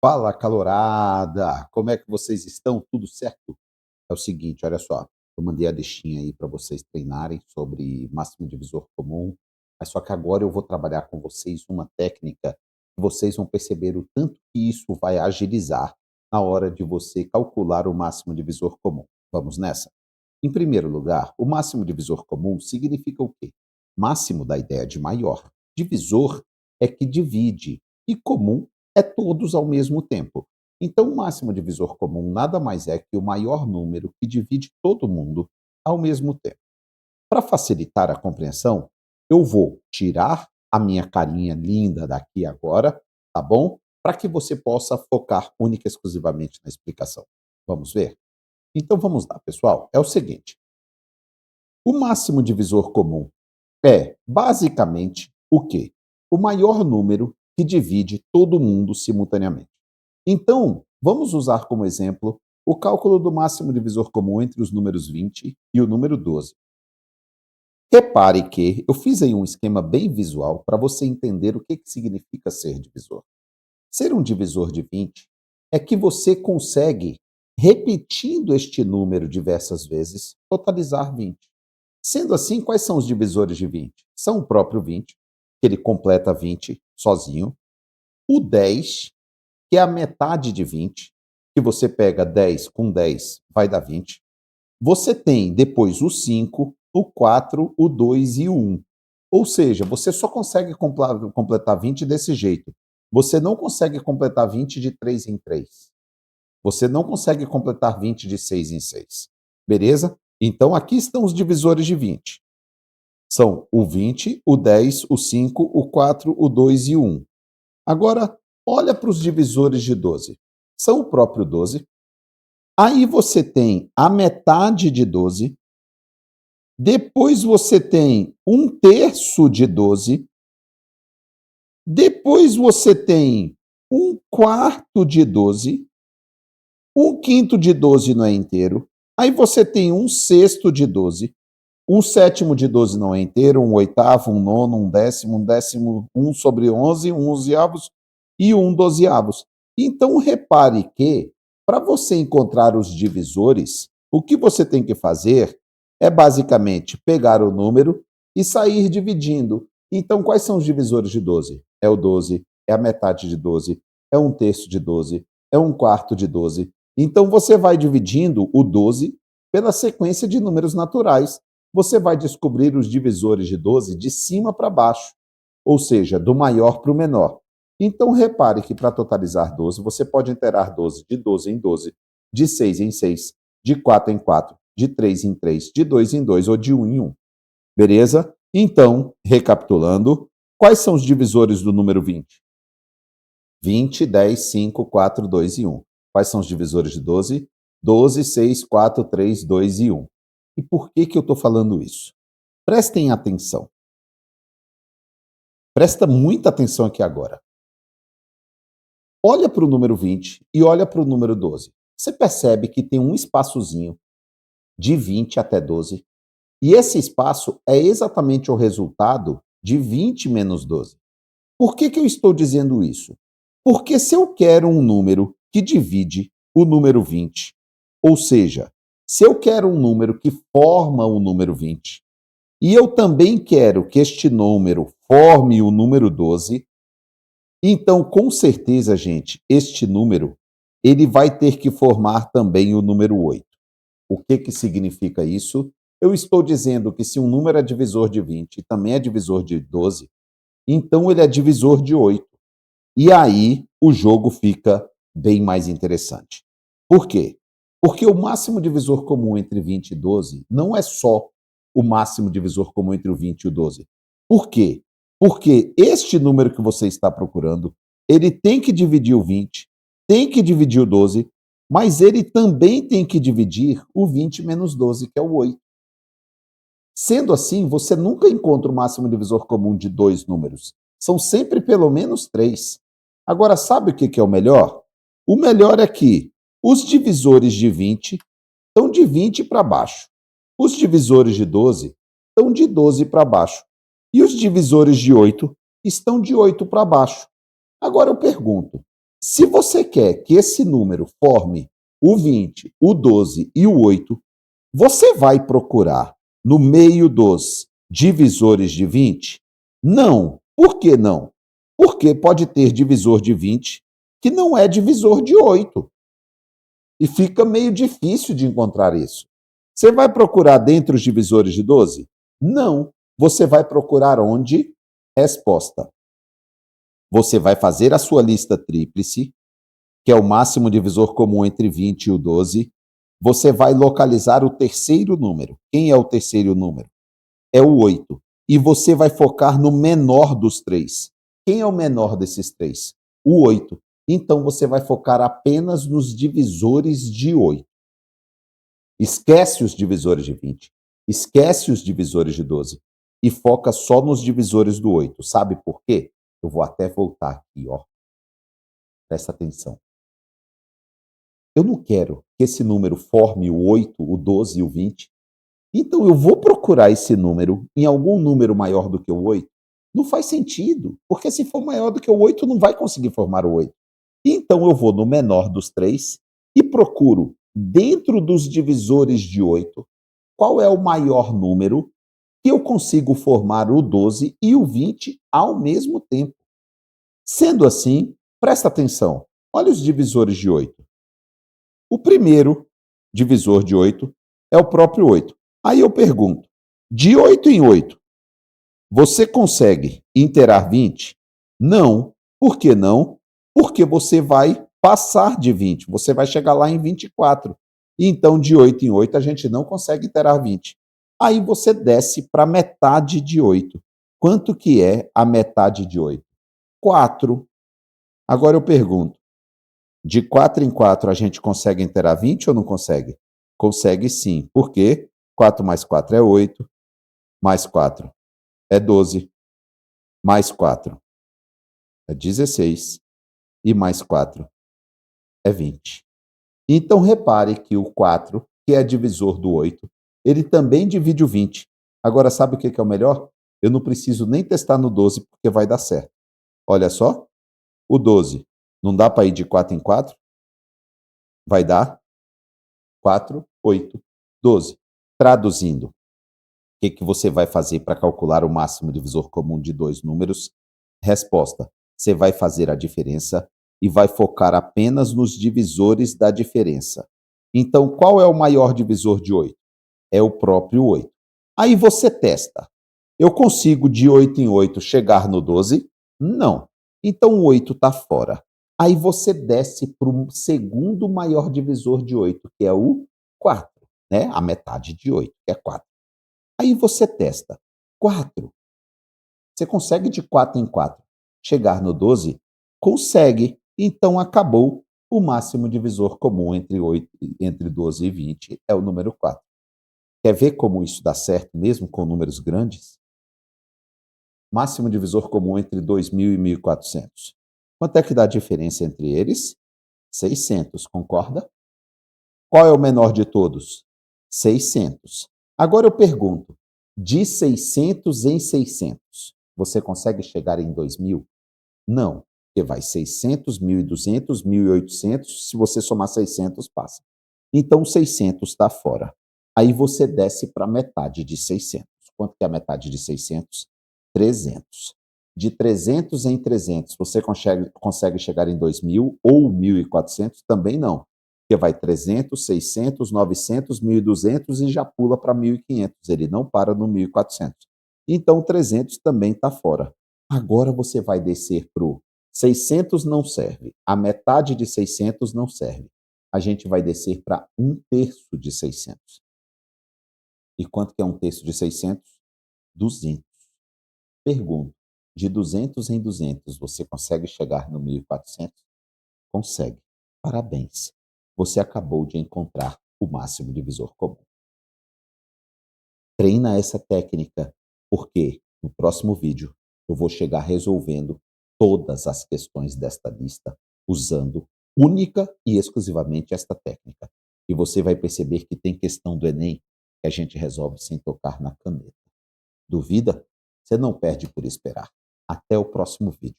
Fala, calorada! Como é que vocês estão? Tudo certo? É o seguinte, olha só, eu mandei a deixinha aí para vocês treinarem sobre máximo divisor comum, mas só que agora eu vou trabalhar com vocês uma técnica que vocês vão perceber o tanto que isso vai agilizar na hora de você calcular o máximo divisor comum. Vamos nessa? Em primeiro lugar, o máximo divisor comum significa o quê? Máximo da ideia de maior. Divisor é que divide e comum é todos ao mesmo tempo. Então, o máximo divisor comum nada mais é que o maior número que divide todo mundo ao mesmo tempo. Para facilitar a compreensão, eu vou tirar a minha carinha linda daqui agora, tá bom? Para que você possa focar única e exclusivamente na explicação. Vamos ver? Então vamos lá, pessoal. É o seguinte: o máximo divisor comum é basicamente o quê? O maior número que divide todo mundo simultaneamente. Então, vamos usar como exemplo o cálculo do máximo divisor comum entre os números 20 e o número 12. Repare que eu fiz aí um esquema bem visual para você entender o que significa ser divisor. Ser um divisor de 20 é que você consegue, repetindo este número diversas vezes, totalizar 20. Sendo assim, quais são os divisores de 20? São o próprio 20, que ele completa 20 sozinho, o 10, que é a metade de 20, que você pega 10 com 10 vai dar 20. Você tem depois o 5, o 4, o 2 e o 1. Ou seja, você só consegue completar 20 desse jeito. Você não consegue completar 20 de 3 em 3. Você não consegue completar 20 de 6 em 6. Beleza? Então aqui estão os divisores de 20. São o 20, o 10, o 5, o 4, o 2 e o 1. Agora, olha para os divisores de 12. São o próprio 12. Aí você tem a metade de 12. Depois você tem um terço de 12. Depois você tem um quarto de 12. Um quinto de 12 não é inteiro. Aí você tem um sexto de 12. Um sétimo de 12 não é inteiro, um oitavo, um nono, um décimo, um sobre 11, um onzeavos e um dozeavos. Então, repare que, para você encontrar os divisores, o que você tem que fazer é basicamente pegar o número e sair dividindo. Então, quais são os divisores de 12? É o 12, é a metade de 12, é um terço de 12, é um quarto de 12. Então, você vai dividindo o 12 pela sequência de números naturais. Você vai descobrir os divisores de 12 de cima para baixo, ou seja, do maior para o menor. Então, repare que para totalizar 12, você pode interar 12 de 12 em 12, de 6 em 6, de 4 em 4, de 3 em 3, de 2 em 2 ou de 1 em 1. Beleza? Então, recapitulando, quais são os divisores do número 20? 20, 10, 5, 4, 2 e 1. Quais são os divisores de 12? 12, 6, 4, 3, 2 e 1. E por que eu estou falando isso? Prestem atenção. Presta muita atenção aqui agora. Olha para o número 20 e olha para o número 12. Você percebe que tem um espaçozinho de 20 até 12. E esse espaço é exatamente o resultado de 20 menos 12. Por que eu estou dizendo isso? Porque se eu quero um número que divide o número 20, ou seja, se eu quero um número que forma o número 20, e eu também quero que este número forme o número 12, então, com certeza, gente, este número ele vai ter que formar também o número 8. O que significa isso? Eu estou dizendo que se um número é divisor de 20 e também é divisor de 12, então ele é divisor de 8. E aí o jogo fica bem mais interessante. Por quê? Porque o máximo divisor comum entre 20 e 12 não é só o máximo divisor comum entre o 20 e o 12. Por quê? Porque este número que você está procurando, ele tem que dividir o 20, tem que dividir o 12, mas ele também tem que dividir o 20 menos 12, que é o 8. Sendo assim, você nunca encontra o máximo divisor comum de dois números. São sempre pelo menos 3. Agora, sabe o que é o melhor? O melhor é que os divisores de 20 estão de 20 para baixo. Os divisores de 12 estão de 12 para baixo. E os divisores de 8 estão de 8 para baixo. Agora eu pergunto, Se você quer que esse número forme o 20, o 12 e o 8, você vai procurar no meio dos divisores de 20? Não. Por que não? Porque pode ter divisor de 20 que não é divisor de 8. E fica meio difícil de encontrar isso. Você vai procurar dentro os divisores de 12? Não. Você vai procurar onde? Resposta. Você vai fazer a sua lista tríplice, que é o máximo divisor comum entre 20 e o 12. Você vai localizar o terceiro número. Quem é o terceiro número? É o 8. E você vai focar no menor dos três. Quem é o menor desses três? O 8. Então você vai focar apenas nos divisores de 8. Esquece os divisores de 20. Esquece os divisores de 12. E foca só nos divisores do 8. Sabe por quê? Eu vou até voltar aqui, ó. Presta atenção. Eu não quero que esse número forme o 8, o 12 e o 20. Então eu vou procurar esse número em algum número maior do que o 8. Não faz sentido, porque se for maior do que o 8, não vai conseguir formar o 8. Então eu vou no menor dos três e procuro, dentro dos divisores de 8, qual é o maior número que eu consigo formar o 12 e o 20 ao mesmo tempo. Sendo assim, presta atenção, olha os divisores de 8. O primeiro divisor de 8 é o próprio 8. Aí eu pergunto, de 8 em 8, você consegue interar 20? Não. Por que não? Porque você vai passar de 20, você vai chegar lá em 24. Então, de 8 em 8, a gente não consegue interar 20. Aí você desce para metade de 8. Quanto que é a metade de 8? 4. Agora eu pergunto, de 4 em 4 a gente consegue interar 20 ou não consegue? Consegue sim. Por quê? 4 mais 4 é 8, mais 4 é 12, mais 4 é 16 e mais 4 é 20. Então repare que o 4, que é divisor do 8, ele também divide o 20. Agora sabe o que é o melhor? Eu não preciso nem testar no 12 porque vai dar certo. Olha só, o 12 não dá para ir de 4 em 4? Vai dar 4, 8, 12. Traduzindo, o que você vai fazer para calcular o máximo divisor comum de dois números? Resposta: você vai fazer a diferença e vai focar apenas nos divisores da diferença. Então, qual é o maior divisor de 8? É o próprio 8. Aí você testa. Eu consigo de 8 em 8 chegar no 12? Não. Então o 8 está fora. Aí você desce para o segundo maior divisor de 8, que é o 4, né? A metade de 8, que é 4. Aí você testa. 4. Você consegue de 4 em 4 chegar no 12? Consegue. Então acabou. O máximo divisor comum entre 12 e 20 é o número 4. Quer ver como isso dá certo mesmo com números grandes? Máximo divisor comum entre 2.000 e 1.400. Quanto é que dá a diferença entre eles? 600, concorda? Qual é o menor de todos? 600. Agora eu pergunto, de 600 em 600, você consegue chegar em 2.000? Não, porque vai 600, 1.200, 1.800, se você somar 600, passa. Então 600 está fora. Aí você desce para metade de 600. Quanto que é a metade de 600? 300. De 300 em 300, você consegue chegar em 2.000 ou 1.400? Também não, porque vai 300, 600, 900, 1.200 e já pula para 1.500. Ele não para no 1.400. Então 300 também está fora. Agora você vai descer para o 600 não serve, a metade de 600 não serve. A gente vai descer para 1/3 de 600. E quanto que é 1/3 de 600? 200. Pergunto, de 200 em 200, você consegue chegar no 1.400? Consegue. Parabéns. Você acabou de encontrar o máximo divisor comum. Treina essa técnica, porque no próximo vídeo eu vou chegar resolvendo todas as questões desta lista usando única e exclusivamente esta técnica. E você vai perceber que tem questão do Enem que a gente resolve sem tocar na caneta. Duvida? Você não perde por esperar. Até o próximo vídeo.